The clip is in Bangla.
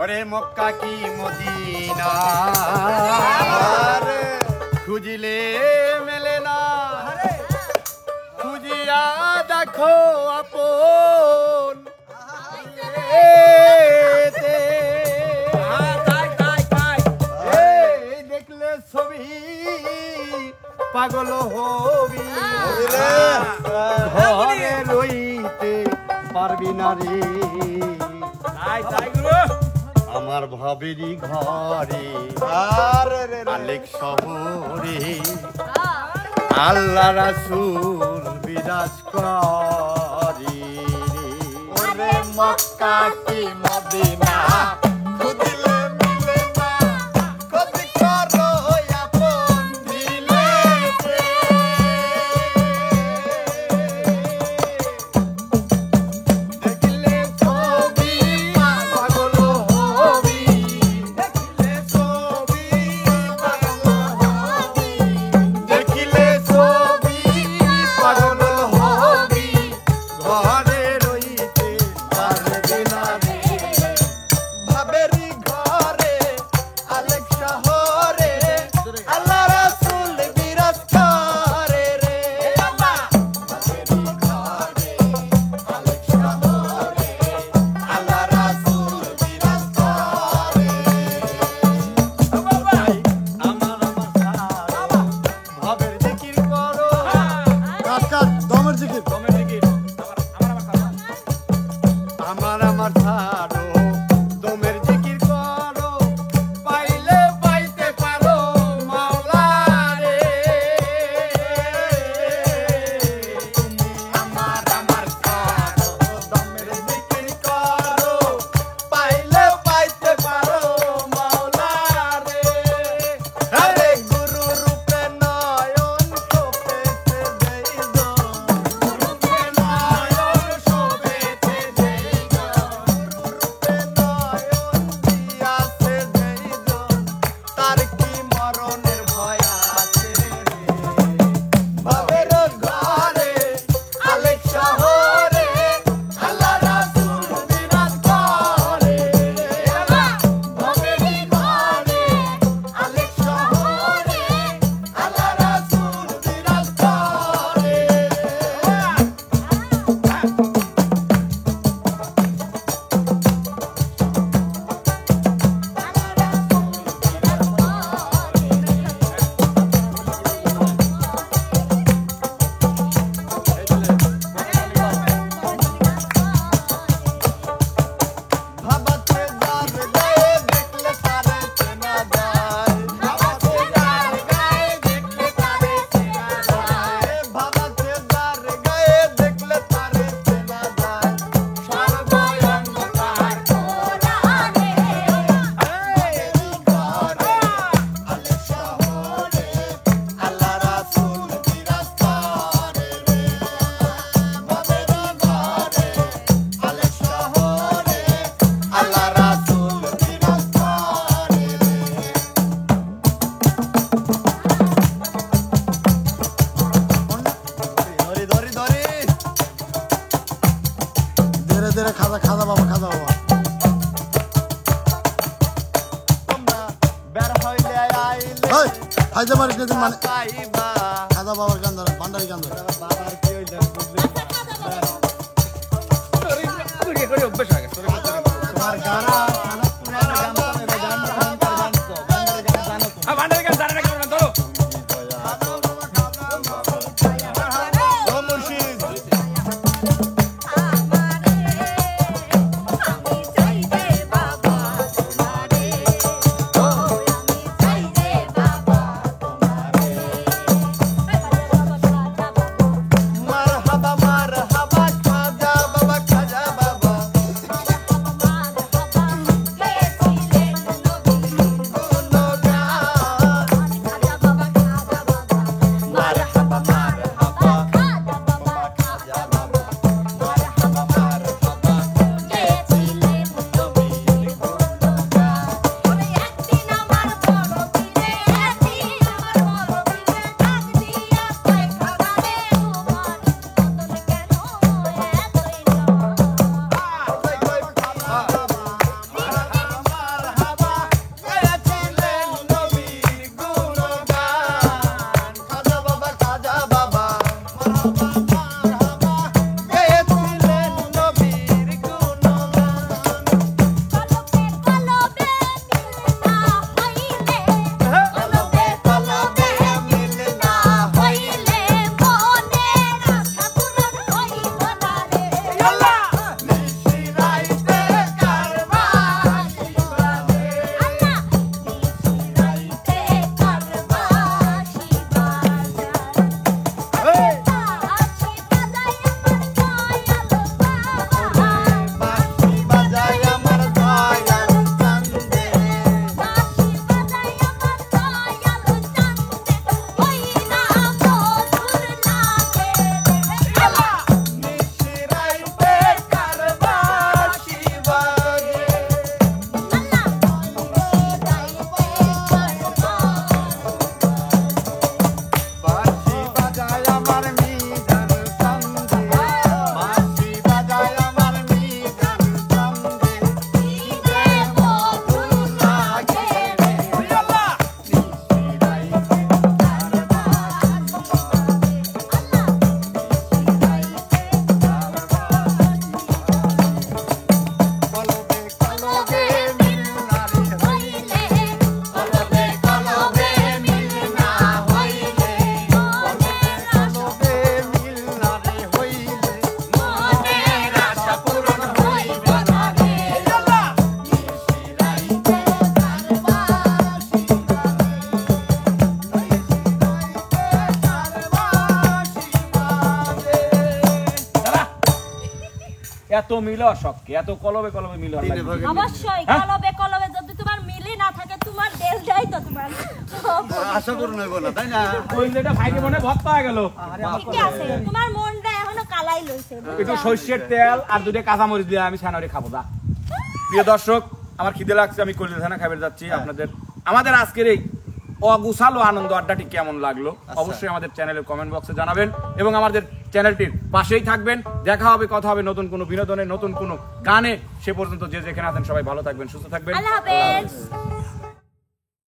ওরে মক্কা কি মদিনা খুঁজিলে মেলে না, খুঁজিয়া দেখো আপন দেখলে ছবি পাগল হবি, ঘরে রইতে পারবি না রে। আমার ভাবেরই ঘরে আলেক শহরে আল্লাহ রাসূল বিরাজ করে। ওরে মক্কা কি মদিনা খুঁজিলে মিলে না, খোঁজ করো আপন দিলে। দেখলে ছবি পাগল হবি, দেখলে ছবি পাগল হবি, দেখলে ছবি পাগল হবি, ঘরে রইতে পারবি না রে। ভাবেরি ঘরে আলেক শহরে আল্লাহ রাসূল বিরাজ করে রে। ভাবেরি ঘরে আলেক শহরে আল্লাহ রাসূল বিরাজ করে। ভাবের জিকির করো, দমের জিকির আমার ছাড়ো, দমের জিকির করো, পাইলে পাইতে পারো মাওলা রে। তুমি আমার ছাড়ো, দমের জিকির করো, পাইলে পাইতে পারো মাওলা রে। আরে গুরু রূপে নয়ন শোভেতে দেইজন, রূপে নয়ন শোভেতে দেইজন, রূপে নয়ন দিয়াছে দেইজন, তার কি মরণের ভয় আছে রে। ভাবের ঘরে আলেক শহরে আল্লাহ রাসূল বিরাজ করে। ভাবের ঘরে আলেক শহরে আল্লাহ রাসূল বিরাজ করে। ভাবাতে যার গায়ে দেখলে তারে চেনা যায়, ভাবাতে যার গায়ে দেখলে তারে চেনা যায়, ভাবাতে যার গায়ে দেখলে তারে চেনা যায়, সর্বঙ্গ তার কোরআনে। ভাবেরি ঘরে আলেক শহরে আল্লাহ রাসূল বিরাজ করে রে। ভাবেরি ঘরে আলেক শহরে আল্লাহ রাসূল বিরাজ করে রে। ধরি ধরি ধরি ধীরে ধীরে খাজা খাজা বাবা খাজা বাবা তোমরা বের হইলে আইলে ওই হাইজা মারিস না মানে পাইবা। খাজা বাবার গান ধরে ভান্ডারি গান ধরে বাবার কি হইল বুঝলি? তোমার গানা মারহাবা খাজা বাবা খাজা বাবা এত মিল হওয়ার শখকে, এত কলবে কলবে মিল হওয়ার লাগবে। অবশ্যই হ্যাঁ? কলবে কলবে যদি তোমার মিলি না থাকে তোমার দেশ যাই তো তোমার আশা করুন হইব না তাই না? ওই যেটা ভাইকে মনে ভত পাওয়া গেল। ঠিক আছে তোমার মনটা এখনো কালাই লইছে একটু সর্ষের তেল আর দুটো কাঁচামরিচ দিয়ে আমি ছানারে খাবো। দা প্রিয় দর্শক, আমার খিদে লাগছে, আমি কলিজা ছানা খাইতে যাচ্ছি। আপনাদের আমাদের আজকের এই অগুছালো আনন্দ আড্ডাটি কেমন লাগলো অবশ্যই আমাদের চ্যানেলের কমেন্ট বক্সে জানাবেন এবং আমাদের চ্যানেলটির পাশেই থাকবেন। দেখা হবে, কথা হবে নতুন কোনো বিনোদনে, নতুন কোনো গানে। সে পর্যন্ত যে যেখানে আছেন সবাই ভালো থাকবেন, সুস্থ থাকবেন। আল্লাহ হাফেজ।